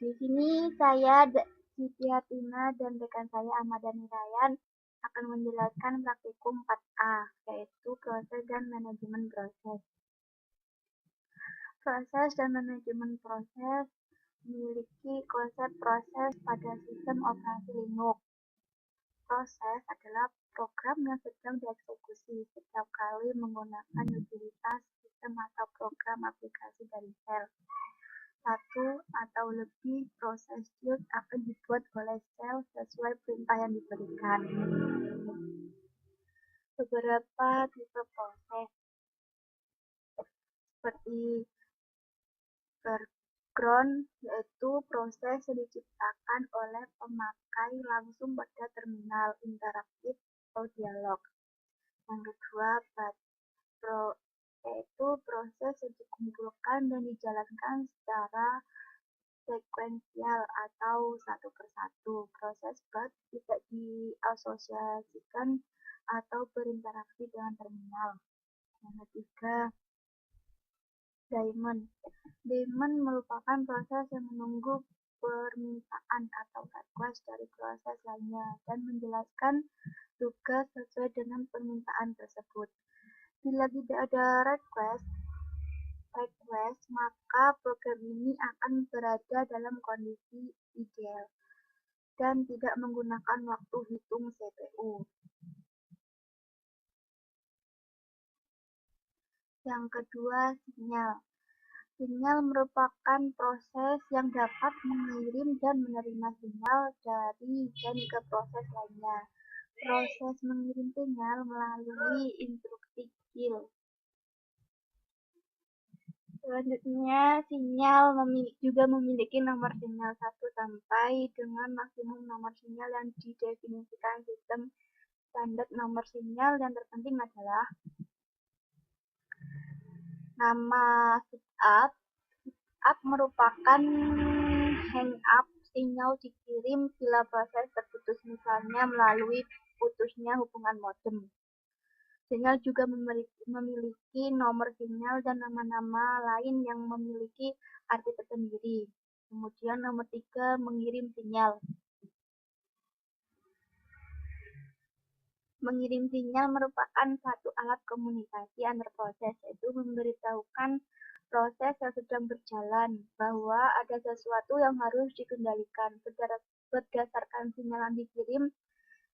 Di sini saya, Siti Hatina, dan rekan saya Ahmad Dhani Ryan akan menjelaskan praktikum 4A, yaitu proses dan manajemen proses. Proses dan manajemen proses memiliki konsep proses pada sistem operasi Linux. Proses adalah program yang sedang dieksekusi setiap kali menggunakan utilitas sistem atau program aplikasi dari sel. Satu atau lebih prosedur akan dibuat oleh sel sesuai perintah yang diberikan. Beberapa tipe proses seperti background, yaitu proses yang diciptakan oleh pemakai langsung pada terminal interaktif atau dialog. Yang kedua, yaitu proses yang dikumpulkan dan dijalankan secara sekuensial atau satu persatu. Proses batch tidak diasosiasikan atau berinteraksi dengan terminal. Yang ketiga, daemon. Daemon merupakan proses yang menunggu permintaan atau request dari proses lainnya dan menjelaskan tugas sesuai dengan permintaan tersebut. Bila tidak ada request, maka program ini akan berada dalam kondisi ideal dan tidak menggunakan waktu hitung CPU. Yang kedua, sinyal. Sinyal merupakan proses yang dapat mengirim dan menerima sinyal dari dan ke proses lainnya. Proses mengirim sinyal melalui instruksi kill. Selanjutnya, sinyal juga memiliki nomor sinyal 1 sampai dengan maksimum nomor sinyal yang didefinisikan sistem. Standar nomor sinyal yang terpenting adalah nama setup. Setup merupakan hang up sinyal dikirim bila proses terputus, misalnya melalui putusnya hubungan modem. Sinyal juga memiliki nomor sinyal dan nama-nama lain yang memiliki arti tersendiri. Kemudian nomor 3, mengirim sinyal. Mengirim sinyal merupakan satu alat komunikasi antar proses, yaitu memberitahukan proses yang sedang berjalan bahwa ada sesuatu yang harus dikendalikan. Berdasarkan sinyal yang dikirim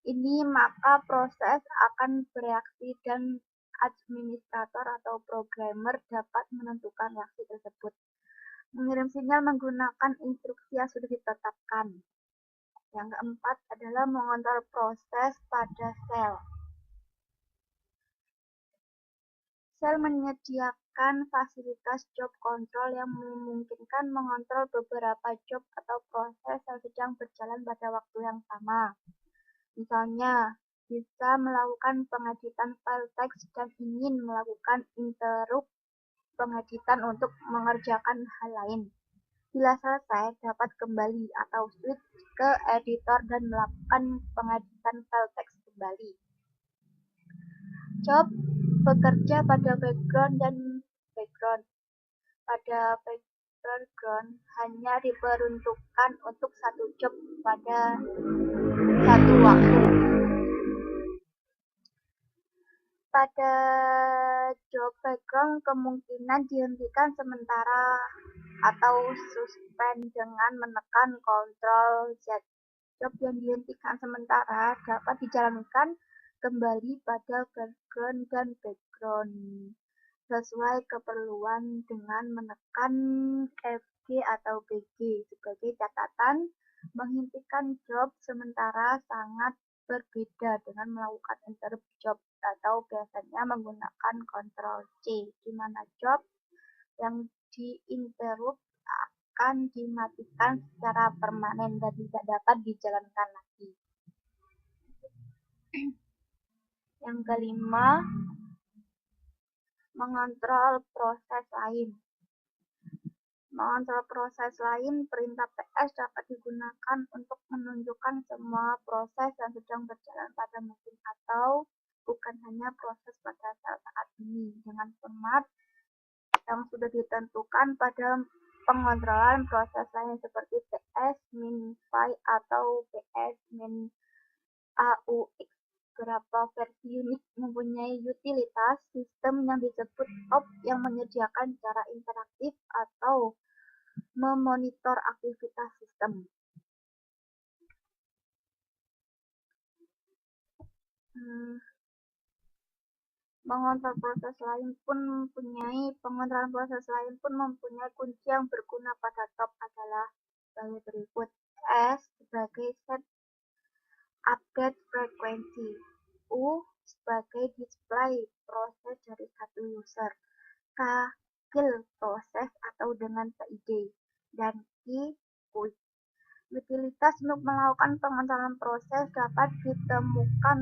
ini, maka proses akan bereaksi dan administrator atau programmer dapat menentukan reaksi tersebut. Mengirim sinyal menggunakan instruksi yang sudah ditetapkan. Yang keempat adalah mengontrol proses pada sel. Sel menyediakan fasilitas job control yang memungkinkan mengontrol beberapa job atau proses yang sedang berjalan pada waktu yang sama. Misalnya, bisa melakukan pengeditan file teks dan ingin melakukan interrupt pengeditan untuk mengerjakan hal lain. Bila selesai, dapat kembali atau switch ke editor dan melakukan pengeditan file teks kembali. Job bekerja pada background dan background. Pada background hanya diperuntukkan untuk satu job pada satu waktu. Pada job background kemungkinan dihentikan sementara atau suspend dengan menekan Ctrl Z. Job yang dihentikan sementara dapat dijalankan kembali pada background dan background sesuai keperluan dengan menekan FG atau BG. Sebagai catatan, menghentikan job sementara sangat berbeda dengan melakukan interrupt job atau biasanya menggunakan Ctrl C, di mana job yang diinterrupt akan dimatikan secara permanen dan tidak dapat dijalankan lagi. Yang kelima, mengontrol proses lain. Mengontrol proses lain, perintah PS dapat digunakan untuk menunjukkan semua proses yang sedang berjalan pada mesin atau bukan hanya proses pada saat ini dengan format yang sudah ditentukan pada pengontrolan proses lain seperti PS min phi atau PS min AUX. Beberapa versi Unix mempunyai utilitas sistem yang disebut op yang menyediakan cara interaktif atau memonitor aktivitas sistem. Pengontrol proses lain pun mempunyai kunci yang berguna pada top adalah sebagai berikut. S sebagai set update frequency, U sebagai display proses dari satu user, K kill proses atau dengan PID, dan Q quit. Utilitas untuk melakukan pengontrolan proses dapat ditemukan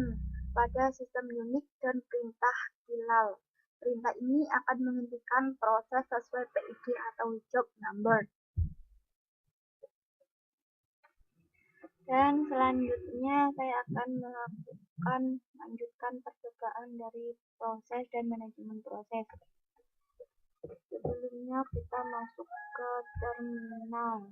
pada sistem Unix dan perintah kill. Perintah ini akan menghentikan proses sesuai PID atau job number. Dan selanjutnya saya akan melanjutkan percobaan dari proses dan manajemen proses. Sebelumnya kita masuk ke terminal.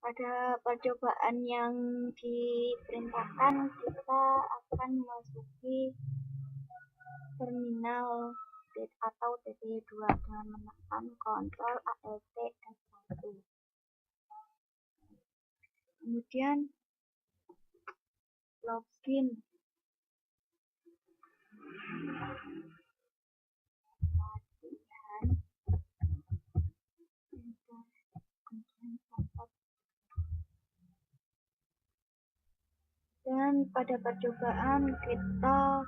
Pada percobaan yang diperintahkan, kita akan memasuki terminal atau TT2 dengan menekan Ctrl Alt F1. Kemudian login. Dan pada percobaan kita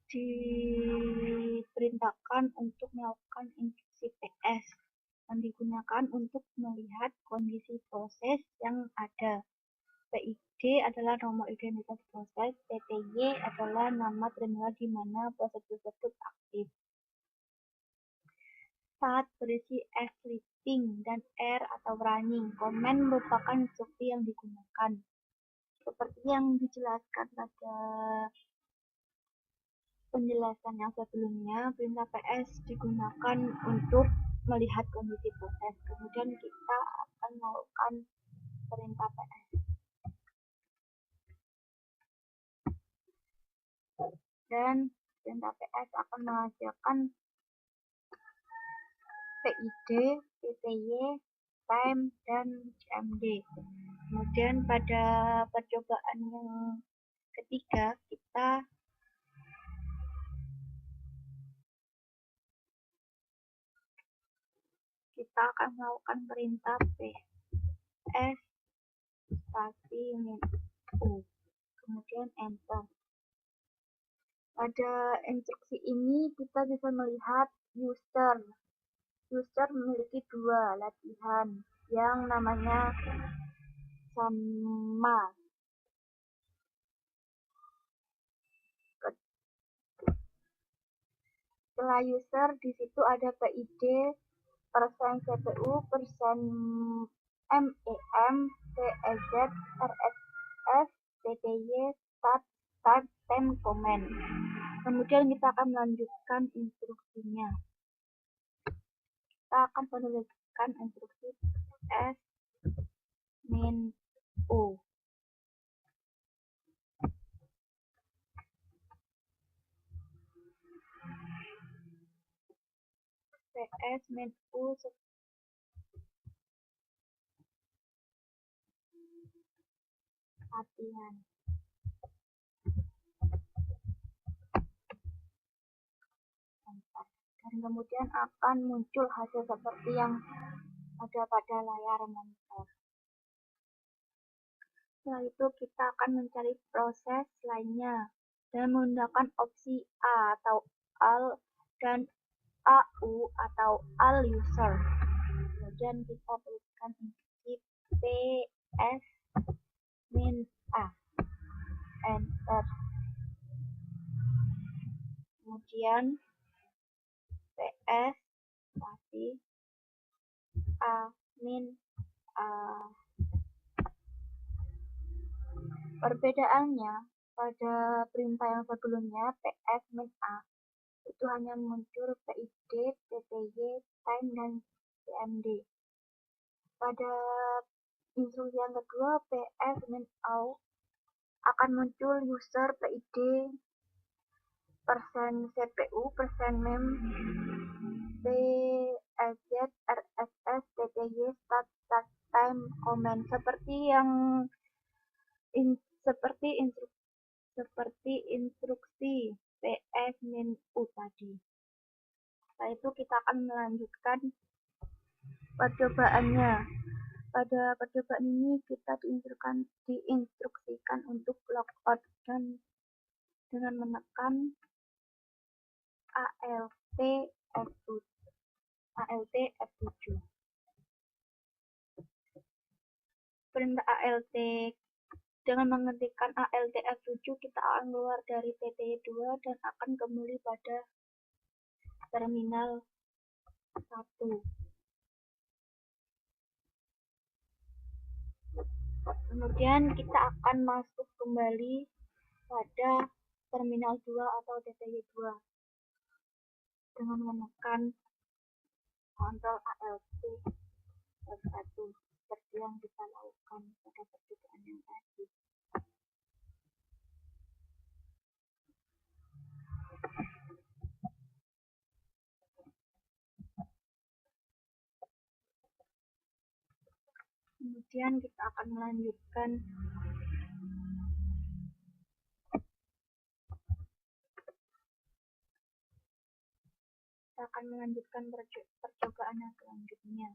diperintahkan untuk melakukan instruksi PS yang digunakan untuk melihat kondisi proses yang ada. PID adalah nomor identitas proses, TTY adalah nama terminal di mana proses tersebut aktif. Saat berisi S sleeping dan R atau running, command merupakan instruksi yang digunakan. Seperti yang dijelaskan pada penjelasan yang sebelumnya, perintah PS digunakan untuk melihat kondisi proses. Kemudian kita akan melakukan perintah PS. Dan perintah PS akan menghasilkan PID, TTY, time, dan CMD. Kemudian pada percobaan yang ketiga, kita akan melakukan perintah PS spasi min U, kemudian enter. Pada instruksi ini kita bisa melihat user memiliki dua latihan yang namanya sama. Setelah user, di situ ada PID, persen CPU, persen MEM, TEZ, RSS, TTY, start, time, command. Kemudian kita akan melanjutkan instruksinya. Kita akan menuliskan instruksi S min U. PS min U latihan. Dan kemudian akan muncul hasil seperti yang ada pada layar monitor. Setelah itu kita akan mencari proses lainnya dan menggunakan opsi A atau AL dan AU atau AL user. Kemudian kita berikan instruksi PS min A, enter. Kemudian PS spasi A min A. Perbedaannya, pada perintah yang sebelumnya ps min a itu hanya muncul PID, TTY, time, dan CMD. Pada instruksi yang kedua ps min out akan muncul user PID, persen CPU, persen mem, PSZ, RSS, TTY, start, start time, comment seperti instruksi ps min u tadi. Setelah itu kita akan melanjutkan percobaannya. Pada percobaan ini kita diinstruksikan untuk logout dan dengan menekan ALT F7. Perintah ALT dengan mengetikkan ALT F7 kita akan keluar dari TTY2 dan akan kembali pada terminal 1. Kemudian kita akan masuk kembali pada terminal 2 atau TTY2 dengan menekan kontrol ALT F1 seperti yang kita lakukan pada percobaan yang tadi. Kemudian kita akan melanjutkan percobaan yang selanjutnya.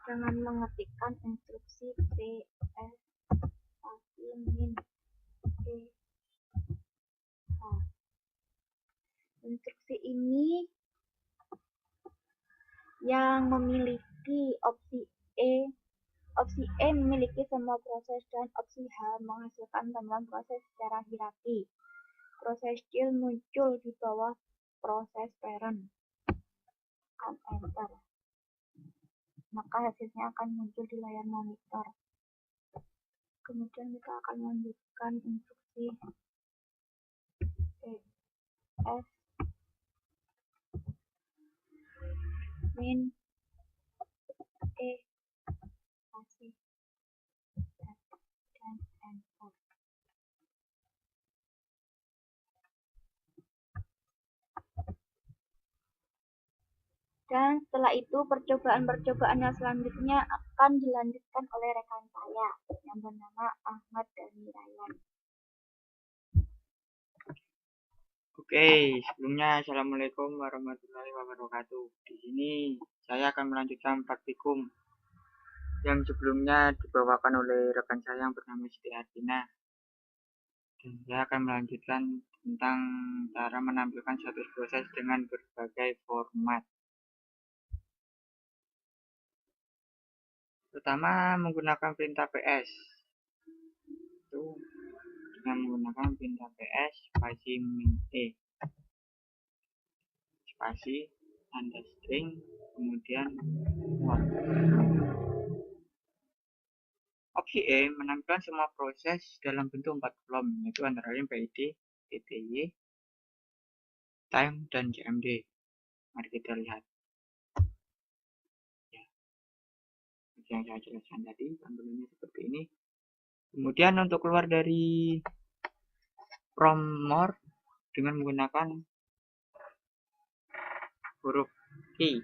Dengan mengetikkan instruksi ps min e h. Instruksi ini yang memiliki opsi E memiliki semua proses dan opsi H menghasilkan tambahan proses secara hierarki. Proses child muncul di bawah proses parent. Tekan enter. Maka hasilnya akan muncul di layar monitor. Kemudian kita akan melanjutkan instruksi ps min e kasih dan enter. Dan setelah itu percobaan yang selanjutnya akan dilanjutkan oleh rekan saya yang bernama Ahmad Dhani Ryan. Oke, sebelumnya Assalamualaikum warahmatullahi wabarakatuh. Di sini saya akan melanjutkan praktikum yang sebelumnya dibawakan oleh rekan saya yang bernama Siti Ardina. Dan saya akan melanjutkan tentang cara menampilkan suatu proses dengan berbagai format. Pertama, menggunakan perintah PS. Itu dengan menggunakan perintah PS spasi min e spasi tanda string kemudian more. Opsi E menampilkan semua proses dalam bentuk 4 kolom, yaitu antara lain PID, TTY, time, dan CMD. Mari kita lihat. Ya, yang saya jelaskan tadi, tampilannya seperti ini. Kemudian untuk keluar dari from more dengan menggunakan huruf key,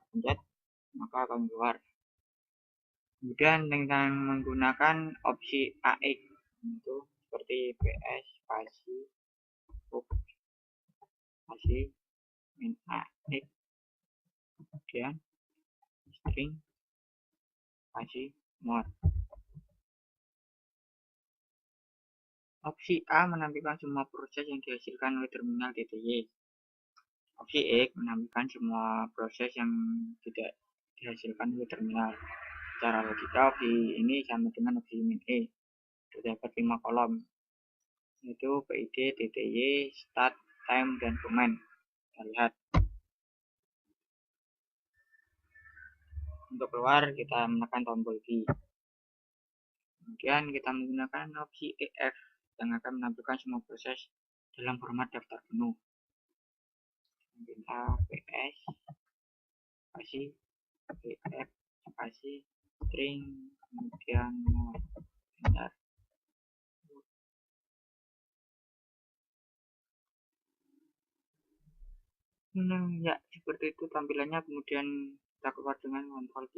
pencet, maka akan keluar. Kemudian dengan menggunakan opsi AX, itu seperti PS, spasi, spasi, min AX, kemudian string, spasi, more. Opsi A menampilkan semua proses yang dihasilkan oleh terminal TTY. Opsi X menampilkan semua proses yang tidak dihasilkan oleh terminal. Secara logika opsi ini sama dengan opsi min E. Terdapat 5 kolom, yaitu PID, TTY, start, time, dan comment. Kita lihat. Untuk keluar kita menekan tombol Q. Kemudian kita menggunakan opsi EF yang akan menampilkan semua proses dalam format daftar penuh. Kita PS spasi EF spasi string kemudian bentar. Ya seperti itu tampilannya. Kemudian kita keluar dengan Ctrl Q.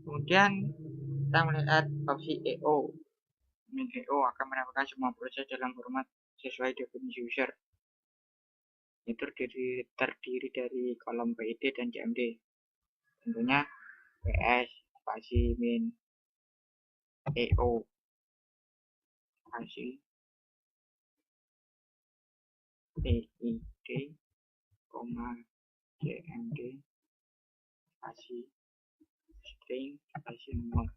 Kemudian kita melihat opsi EO. Min EO akan menampilkan semua proses dalam format sesuai definisi user. Itu terdiri dari kolom PID dan CMD. Tentunya PS spasi min EO spasi PID, CMD spasi string spasi nomor.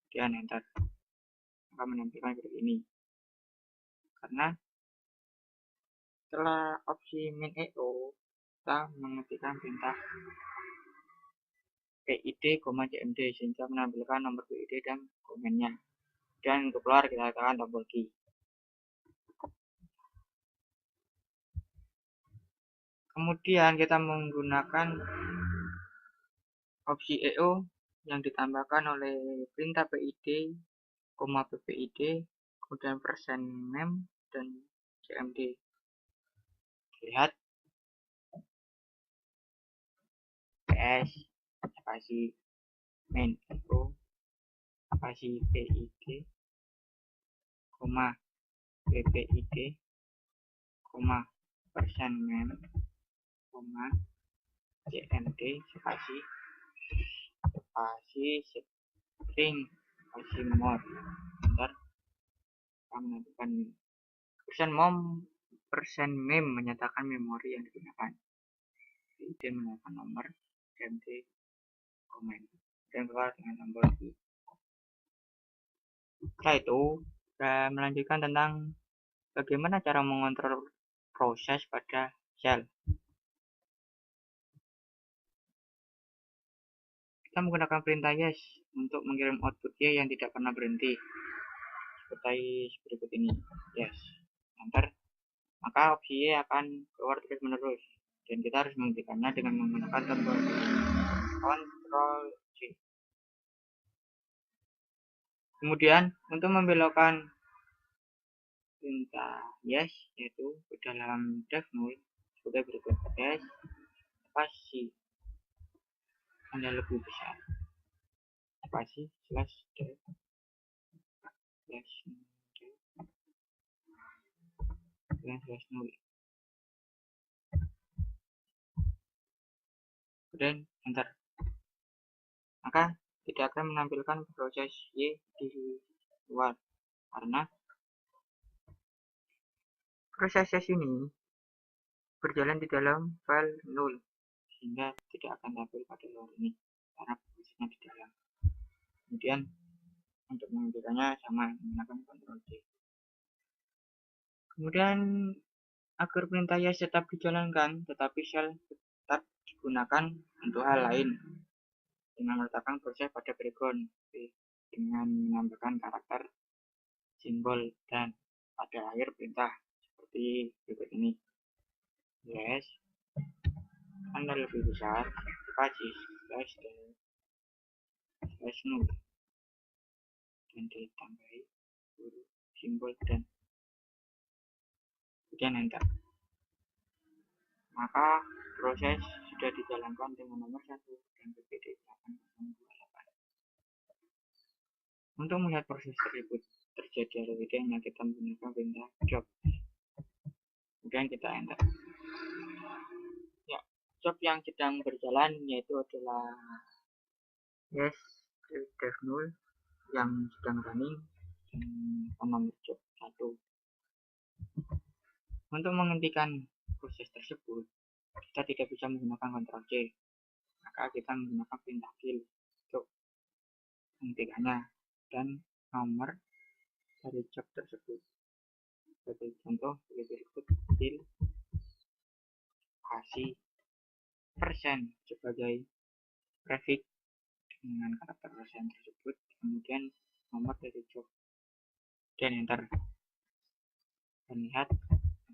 Kemudian enter. Akan menampilkan seperti ini. Karena setelah opsi min EO kita mengetikkan perintah PID, CMD sehingga menampilkan nomor PID dan komennya. Dan untuk keluar kita tekan tombol Q. Kemudian kita menggunakan opsi EO yang ditambahkan oleh perintah PID, PPID, kemudian %mem dan CMD. Lihat PS spasi min EO spasi PID, PPID, %mem, CMD spasi string spasi more. Bentar, kita menentukan %mem menyatakan memori yang digunakan. Kemudian menambahkan nomor CMD komen dan keluar dengan tombol Q. Setelah itu kita melanjutkan tentang bagaimana cara mengontrol proses pada shell. Kita menggunakan perintah yes untuk mengirim output Y yang tidak pernah berhenti seperti berikut ini. Yes, enter. Maka opsi Y akan keluar terus menerus dan kita harus menghentikannya dengan menggunakan tombol Ctrl C. Kemudian untuk membelokkan perintah yes yaitu ke dalam dev null sebagai berikut. Yes spasi tanda lebih besar spasi slash dev slash null dan enter. Maka tidak akan menampilkan proses Y di luar karena proses yes ini berjalan di dalam file null sehingga tidak akan tampil pada luar ini karena prosesnya di dalam. Kemudian untuk menghentikannya sama menggunakan Ctrl C. Kemudian agar perintah yes tetap dijalankan tetapi shell tetap digunakan untuk hal lain dengan meletakkan proses pada background dengan menambahkan karakter, simbol, dan pada akhir perintah seperti berikut ini. Yes tanda lebih besar spasi slash null dan ditambahi huruf simbol dan kemudian enter. Maka proses sudah dijalankan dengan nomor 1 dan PPD 8028. Untuk melihat proses tersebut terjadi RWD-nya kita menggunakan perintah job. Kemudian kita enter. Ya, job yang sedang berjalan yaitu adalah yes dev null yang sedang running dan nomor job 1. Untuk menghentikan proses tersebut kita tidak bisa menggunakan Ctrl C, maka kita menggunakan perintah kill untuk menghentikannya dan nomor dari job tersebut. Sebagai contoh sebagai berikut kill spasi persen sebagai prefix dengan karakter persen tersebut, kemudian nomor dari job dan enter, dan lihat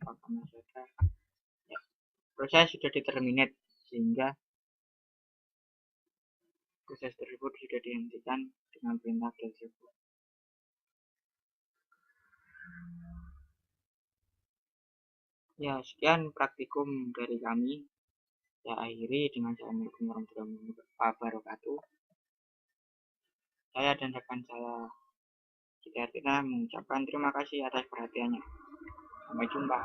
apakah masih ada. Ya, proses sudah diterminate sehingga proses tersebut sudah dihentikan dengan perintah tersebut. Ya, sekian praktikum dari kami. Saya akhiri dengan Assalamualaikum warahmatullahi wabarakatuh. Saya dan rekan saya kita mengucapkan terima kasih atas perhatiannya. Sampai jumpa.